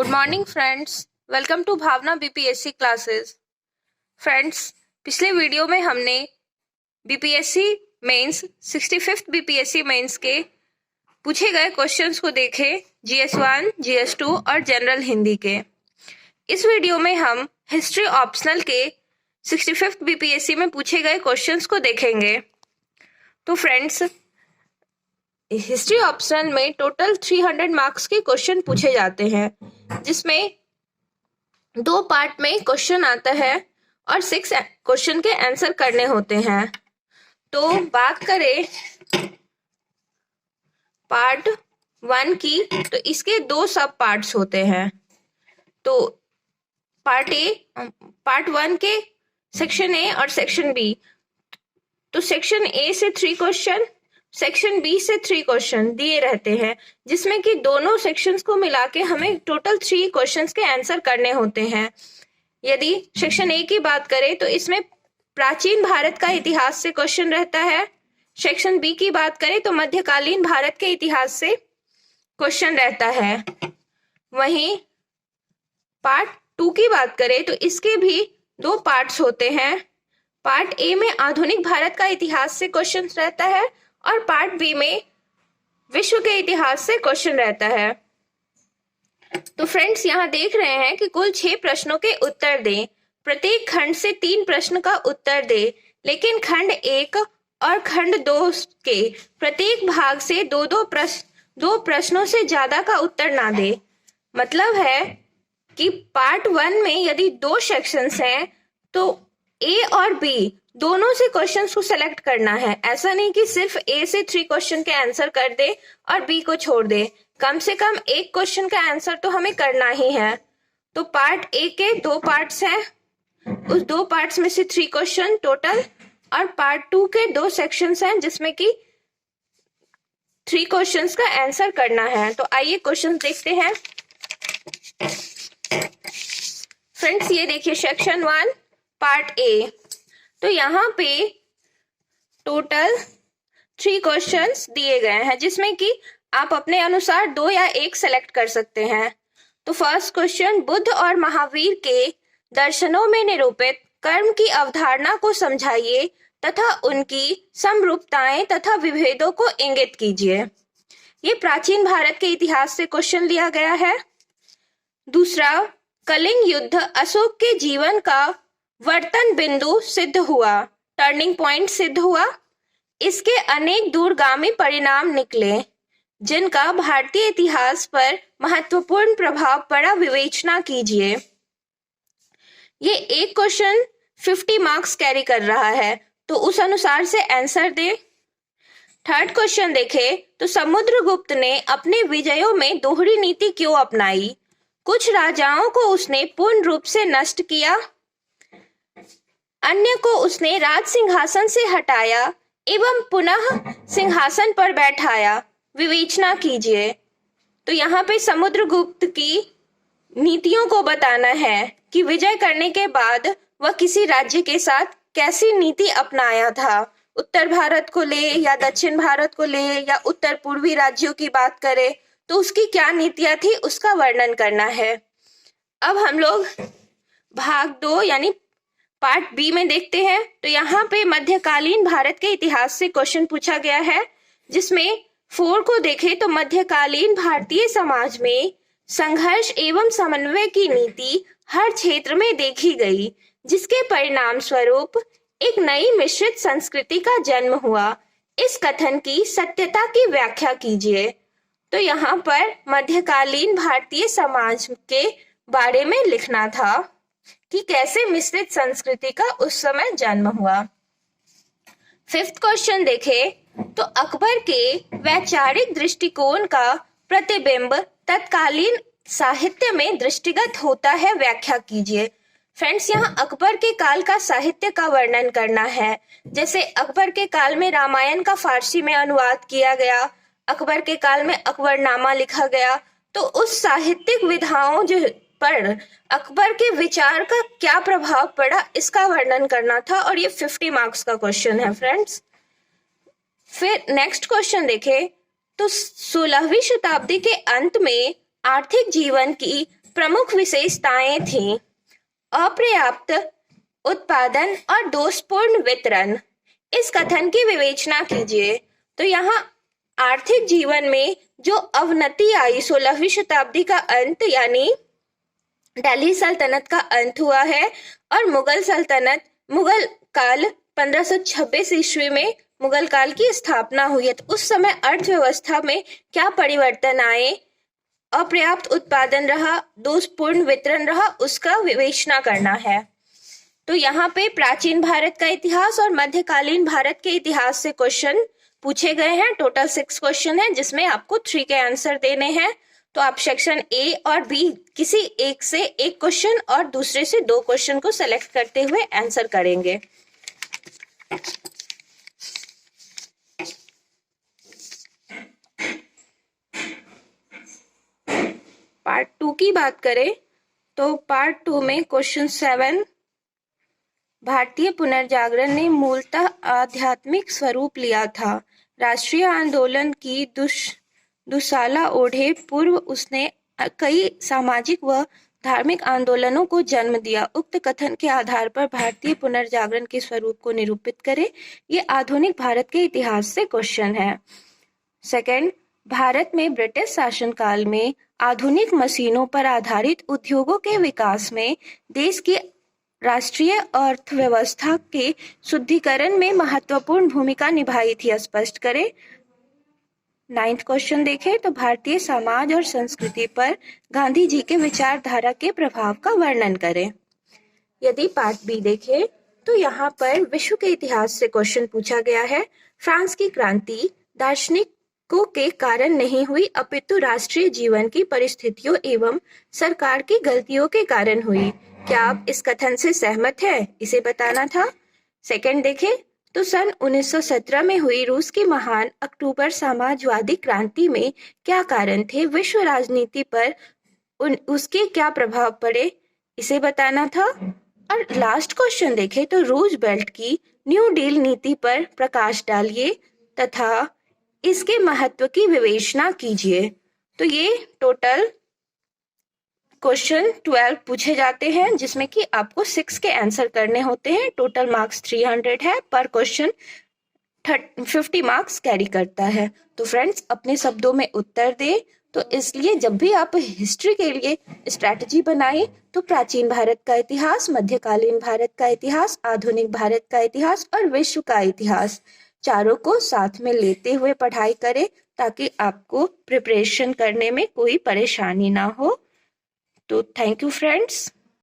Good morning friends, welcome to Bhavna BPSC classes. Friends, पिछले video में हमने BPSC mains 65th BPSC mains के पूछे गए क्वेश्चंस को देखे, जीएस 1, जीएस 2 और जनरल हिंदी के। इस वीडियो में हम हिस्ट्री ऑप्शनल के 65th बीपीएससी में पूछे गए क्वेश्चंस को देखेंगे। तो फ्रेंड्स, हिस्ट्री ऑप्शनल में टोटल 300 मार्क्स के क्वेश्चन पूछे जाते हैं, जिसमें 2 पार्ट में क्वेश्चन आता है और 6 क्वेश्चन के आंसर करने होते हैं। तो बात करें पार्ट 1 की, तो इसके 2 सब पार्ट्स होते हैं। तो पार्ट 1 के सेक्शन ए और सेक्शन बी। तो सेक्शन ए से 3 क्वेश्चन, सेक्शन बी से 3 क्वेश्चन दिए रहते हैं, जिसमें कि दोनों सेक्शंस को मिला के हमें टोटल 3 क्वेश्चंस के आंसर करने होते हैं। यदि सेक्शन ए की बात करें तो इसमें प्राचीन भारत का इतिहास से क्वेश्चन रहता है। सेक्शन बी की बात करें तो मध्यकालीन भारत के इतिहास से क्वेश्चन रहता है। वहीं पार्ट 2 की बात करें तो इसके भी 2 पार्ट्स होते हैं। पार्ट ए में आधुनिक भारत का इतिहास से क्वेश्चन रहता है और पार्ट बी में विश्व के इतिहास से क्वेश्चन रहता है। तो फ्रेंड्स, यहाँ देख रहे हैं कि कुल 6 प्रश्नों के उत्तर दें। प्रत्येक खंड से 3 प्रश्न का उत्तर दे, लेकिन खंड 1 और खंड 2 के प्रत्येक भाग से 2 प्रश्नों से ज्यादा का उत्तर ना दे। मतलब है कि पार्ट 1 में यदि 2 सेक्शंस हैं तो ए और बी दोनों से क्वेश्चंस को सेलेक्ट करना है। ऐसा नहीं कि सिर्फ ए से 3 क्वेश्चन के आंसर कर दे और बी को छोड़ दे। कम से कम 1 क्वेश्चन का आंसर तो हमें करना ही है। तो पार्ट ए के 2 पार्ट्स हैं, उस 2 पार्ट्स में से 3 क्वेश्चन टोटल, और पार्ट 2 के 2 सेक्शंस हैं जिसमें कि 3 क्वेश्चंस का आंसर करना है। तो आइए क्वेश्चन देखते हैं। फ्रेंड्स, ये देखिए सेक्शन 1 पार्ट ए। तो यहाँ पे टोटल 3 क्वेश्चंस दिए गए हैं, जिसमें कि आप अपने अनुसार 2 या 1 सेलेक्ट कर सकते हैं। तो फर्स्ट क्वेश्चन, बुद्ध और महावीर के दर्शनों में निरूपित कर्म की अवधारणा को समझाइए तथा उनकी समरूपताएं तथा विभेदों को इंगित कीजिए। ये प्राचीन भारत के इतिहास से क्वेश्चन लिया गया है। दूसरा, कलिंग युद्ध अशोक के जीवन का वर्तन बिंदु सिद्ध हुआ, टर्निंग पॉइंट सिद्ध हुआ। इसके अनेक दूरगामी परिणाम निकले, जिनका भारतीय इतिहास पर महत्वपूर्ण प्रभाव पड़ा, विवेचना कीजिए। ये एक क्वेश्चन 50 मार्क्स कैरी कर रहा है, तो उस अनुसार से आंसर दे। थर्ड क्वेश्चन देखे तो समुद्रगुप्त ने अपने विजयों में दोहरी नीति क्यों अपनाई? कुछ राजाओं को उसने पूर्ण रूप से नष्ट किया, अन्य को उसने राज सिंहासन से हटाया एवं पुनः सिंहासन पर बैठाया, विवेचना कीजिए। तो यहाँ पे समुद्रगुप्त की नीतियों को बताना है कि विजय करने के बाद वह किसी राज्य के साथ कैसी नीति अपनाया था। उत्तर भारत को ले या दक्षिण भारत को ले या उत्तर पूर्वी राज्यों की बात करें तो उसकी क्या नीतियां थी, उसका वर्णन करना है। अब हम लोग भाग 2 यानी पार्ट बी में देखते हैं। तो यहाँ पे मध्यकालीन भारत के इतिहास से क्वेश्चन पूछा गया है, जिसमें 4 को देखें तो मध्यकालीन भारतीय समाज में संघर्ष एवं समन्वय की नीति हर क्षेत्र में देखी गई, जिसके परिणाम स्वरूप एक नई मिश्रित संस्कृति का जन्म हुआ। इस कथन की सत्यता की व्याख्या कीजिए। तो यहाँ पर मध्यकालीन भारतीय समाज के बारे में लिखना था कि कैसे मिश्रित संस्कृति का उस समय जन्म हुआ। 5th क्वेश्चन देखे तो अकबर के वैचारिक दृष्टिकोण का प्रतिबिंब तत्कालीन साहित्य में दृष्टिगत होता है, व्याख्या कीजिए। फ्रेंड्स, यहाँ अकबर के काल का साहित्य का वर्णन करना है। जैसे अकबर के काल में रामायण का फारसी में अनुवाद किया गया, अकबर के काल में अकबरनामा लिखा गया, तो उस साहित्यिक विधाओं जो पर अकबर के विचार का क्या प्रभाव पड़ा, इसका वर्णन करना था, और ये 50 मार्क्स का क्वेश्चन है फ्रेंड्स। फिर नेक्स्ट क्वेश्चन देखें तो 16वीं शताब्दी के अंत में आर्थिक जीवन की प्रमुख विशेषताएं थी अपर्याप्त उत्पादन और दोषपूर्ण वितरण। इस कथन की विवेचना कीजिए। तो यहाँ आर्थिक जीवन में जो अवनति आई 16वीं शताब्दी का अंत यानी दिल्ली सल्तनत का अंत हुआ है और मुगल काल 1526 ईस्वी में मुगल काल की स्थापना हुई है। तो उस समय अर्थव्यवस्था में क्या परिवर्तन आए, अपर्याप्त उत्पादन रहा, दोषपूर्ण वितरण रहा, उसका विवेचना करना है। तो यहाँ पे प्राचीन भारत का इतिहास और मध्यकालीन भारत के इतिहास से क्वेश्चन पूछे गए हैं। टोटल 6 क्वेश्चन है जिसमें आपको 3 के आंसर देने हैं। तो आप सेक्शन ए और बी किसी एक से एक क्वेश्चन और दूसरे से 2 क्वेश्चन को सेलेक्ट करते हुए आंसर करेंगे। पार्ट 2 की बात करें तो पार्ट 2 में क्वेश्चन 7, भारतीय पुनर्जागरण ने मूलतः आध्यात्मिक स्वरूप लिया था। राष्ट्रीय आंदोलन की दुशाला ओढ़े पूर्व उसने कई सामाजिक व धार्मिक आंदोलनों को जन्म दिया। उक्त कथन के आधार पर भारतीय पुनर्जागरण के स्वरूप को निरूपित करें। ये आधुनिक भारत के इतिहास से क्वेश्चन है। सेकंड, भारत में ब्रिटिश शासनकाल में आधुनिक मशीनों पर आधारित उद्योगों के विकास में देश की राष्ट्रीय अर्थव्यवस्था के शुद्धिकरण में महत्वपूर्ण भूमिका निभाई थी। स्पष्ट करें। 9th क्वेश्चन देखें तो भारतीय समाज और संस्कृति पर गांधी जी के विचारधारा के प्रभाव का वर्णन करें। यदि पार्ट बी देखें तो यहाँ पर विश्व के इतिहास से क्वेश्चन पूछा गया है। फ्रांस की क्रांति दार्शनिकों के कारण नहीं हुई अपितु राष्ट्रीय जीवन की परिस्थितियों एवं सरकार की गलतियों के कारण हुई। क्या आप इस कथन से सहमत हैं? इसे बताना था। सेकंड देखें तो सन 1917 में हुई रूस की महान अक्टूबर समाजवादी क्रांति में क्या कारण थे? विश्व राजनीति पर उसके क्या प्रभाव पड़े? इसे बताना था। और लास्ट क्वेश्चन देखें तो रूजवेल्ट की न्यू डील नीति पर प्रकाश डालिए तथा इसके महत्व की विवेचना कीजिए। तो ये टोटल क्वेश्चन 12 पूछे जाते हैं जिसमें कि आपको 6 के आंसर करने होते हैं। टोटल मार्क्स 300 है। पर क्वेश्चन 50 मार्क्स कैरी करता है। तो फ्रेंड्स अपने शब्दों में उत्तर दे। तो इसलिए जब भी आप हिस्ट्री के लिए स्ट्रैटेजी बनाएं तो प्राचीन भारत का इतिहास, मध्यकालीन भारत का इतिहास, आधुनिक भारत का इतिहास और विश्व का इतिहास चारों को साथ में लेते हुए पढ़ाई करें ताकि आपको प्रिपरेशन करने में कोई परेशानी ना हो। तो थैंक यू फ्रेंड्स।